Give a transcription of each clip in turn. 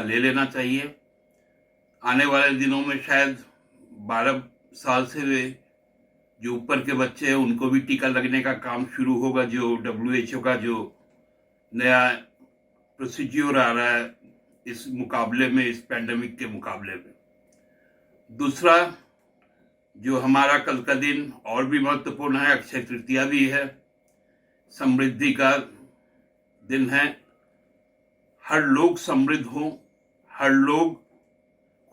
ले लेना चाहिए। आने वाले दिनों में शायद 12 साल से जो ऊपर के बच्चे हैं उनको भी टीका लगने का काम शुरू होगा, जो WHO का जो नया प्रोसीज्योर आ रहा है इस मुकाबले में, इस पैंडेमिक के मुकाबले में। दूसरा, जो हमारा कल का दिन और भी महत्वपूर्ण है, अक्षय तृतीया भी है, समृद्धि का दिन है। हर लोग समृद्ध हो, हर लोग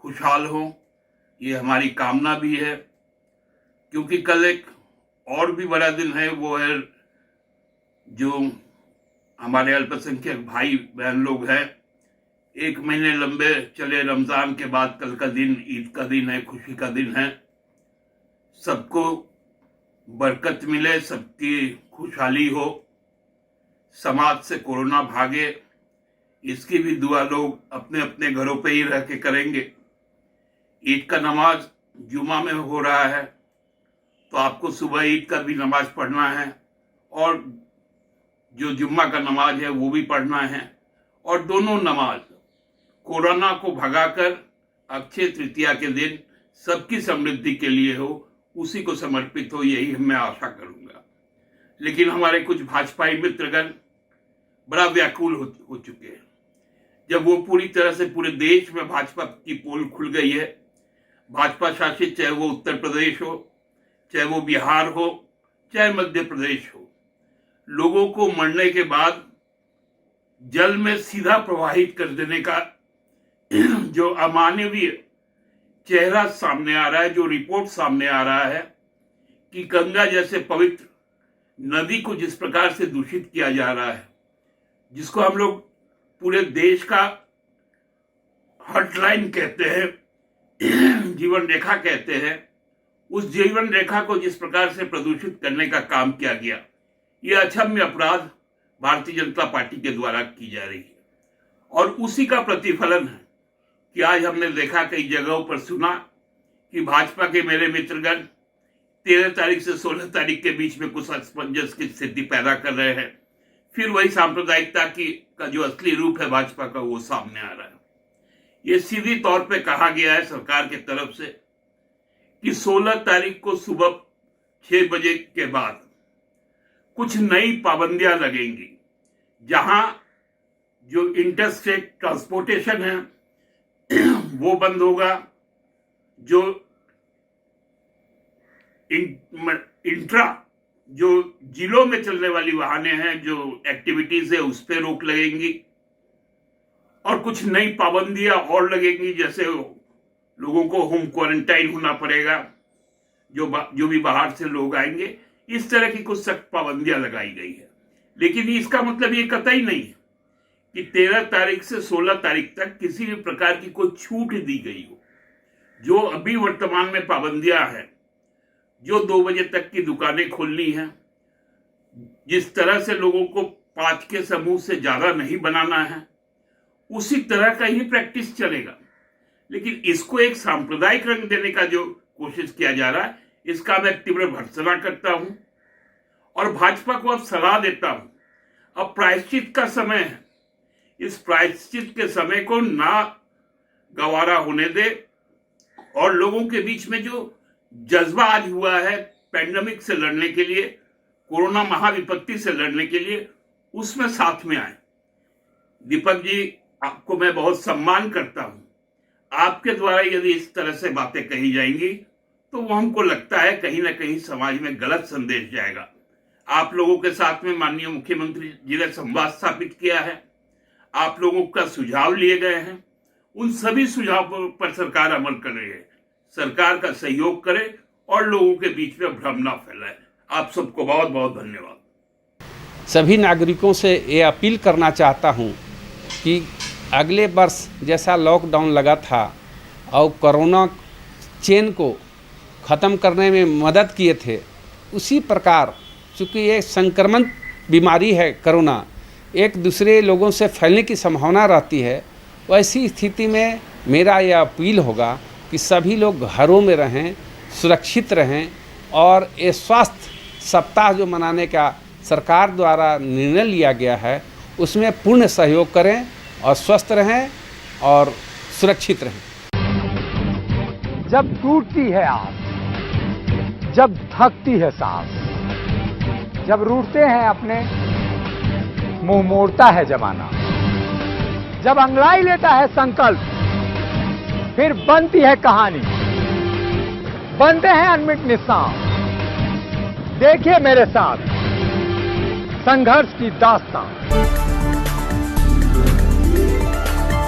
खुशहाल हो, ये हमारी कामना भी है। क्योंकि कल एक और भी बड़ा दिन है, वो है जो हमारे अल्पसंख्यक भाई बहन लोग हैं, 1 महीने लंबे चले रमजान के बाद कल का दिन ईद का दिन है, खुशी का दिन है। सबको बरकत मिले, सबकी खुशहाली हो, समाज से कोरोना भागे, इसकी भी दुआ लोग अपने अपने घरों पे ही रह के करेंगे। ईद का नमाज जुमा में हो रहा है, तो आपको सुबह ईद का भी नमाज पढ़ना है और जो जुम्मा का नमाज है वो भी पढ़ना है। और दोनों नमाज कोरोना को भगाकर अक्षय तृतीया के दिन सबकी समृद्धि के लिए हो, उसी को समर्पित हो, यही मैं आशा करूंगा। लेकिन हमारे कुछ भाजपाई मित्रगण बड़ा व्याकुल हो चुके हैं। जब वो पूरी तरह से पूरे देश में भाजपा की पोल खुल गई है, भाजपा शासित, चाहे वो उत्तर प्रदेश हो, चाहे वो बिहार हो, चाहे मध्य प्रदेश हो, लोगों को मरने के बाद जल में सीधा प्रवाहित कर देने का जो अमानवीय चेहरा सामने आ रहा है, जो रिपोर्ट सामने आ रहा है कि गंगा जैसे पवित्र नदी को जिस प्रकार से दूषित किया जा रहा है, जिसको हम लोग पूरे देश का हॉटलाइन कहते हैं, जीवन रेखा कहते हैं, उस जीवन रेखा को जिस प्रकार से प्रदूषित करने का काम किया गया, यह अक्षम्य अपराध भारतीय जनता पार्टी के द्वारा की जा रही है। और उसी का प्रतिफलन है कि आज हमने देखा, कई जगहों पर सुना कि भाजपा के मेरे मित्रगण 13 तारीख से 16 तारीख के बीच में कुछ असमंजस की स्थिति पैदा कर रहे हैं। फिर वही सांप्रदायिकता का जो असली रूप है भाजपा का, वो सामने आ रहा है। ये सीधी तौर पे कहा गया है सरकार की तरफ से कि 16 तारीख को सुबह 6 बजे के बाद कुछ नई पाबंदियां लगेंगी, जहां जो इंटरस्टेट ट्रांसपोर्टेशन है वो बंद होगा, जो इंट्रा जो जिलों में चलने वाली वाहनें हैं, जो एक्टिविटीज है, उस पर रोक लगेंगी, और कुछ नई पाबंदियां और लगेंगी, जैसे लोगों को होम क्वारंटाइन होना पड़ेगा, जो भी बाहर से लोग आएंगे, इस तरह की कुछ सख्त पाबंदियां लगाई गई है। लेकिन इसका मतलब ये कतई नहीं है कि 13 तारीख से 16 तारीख तक किसी भी प्रकार की कोई छूट दी गई हो। जो अभी वर्तमान में पाबंदियां हैं, जो 2 बजे तक की दुकानें खोलनी है, जिस तरह से लोगों को 5 के समूह से ज्यादा नहीं बनाना है, उसी तरह का ही प्रैक्टिस चलेगा। लेकिन इसको एक सांप्रदायिक रंग देने का जो कोशिश किया जा रहा है, इसका मैं तीव्र भर्त्सना करता हूं और भाजपा को अब सलाह देता हूं, अब प्रायश्चित का समय है। इस प्रायश्चित के समय को ना गवारा होने दे और लोगों के बीच में जो जज्बा आज हुआ है पैंडेमिक से लड़ने के लिए, कोरोना महाविपत्ति से लड़ने के लिए, उसमें साथ में आए। दीपक जी, आपको मैं बहुत सम्मान करता हूं। आपके द्वारा यदि इस तरह से बातें कही जाएंगी तो वो हमको लगता है कहीं ना कहीं समाज में गलत संदेश जाएगा। आप लोगों के साथ में माननीय मुख्यमंत्री जी ने संवाद स्थापित किया है, आप लोगों का सुझाव लिए गए हैं, उन सभी सुझावों पर सरकार अमल कर रही है। सरकार का सहयोग करे और लोगों के बीच में भ्रम ना फैलाए। आप सबको बहुत बहुत धन्यवाद। सभी नागरिकों से ये अपील करना चाहता हूँ कि अगले वर्ष जैसा लॉकडाउन लगा था और कोरोना चेन को ख़त्म करने में मदद किए थे, उसी प्रकार चूँकि ये संक्रमण बीमारी है कोरोना, एक दूसरे लोगों से फैलने की संभावना रहती है, वैसी स्थिति में मेरा यह अपील होगा कि सभी लोग घरों में रहें, सुरक्षित रहें और ये स्वास्थ्य सप्ताह जो मनाने का सरकार द्वारा निर्णय लिया गया है उसमें पूर्ण सहयोग करें और स्वस्थ रहें और सुरक्षित रहें। जब टूटती है आस, जब थकती है सांस, जब रूठते हैं अपने, मुंह मोड़ता है जमाना, जब अंगड़ाई लेता है संकल्प, फिर बनती है कहानी, बनते हैं अनमिट निशान। देखिए मेरे साथ संघर्ष की दास्तान।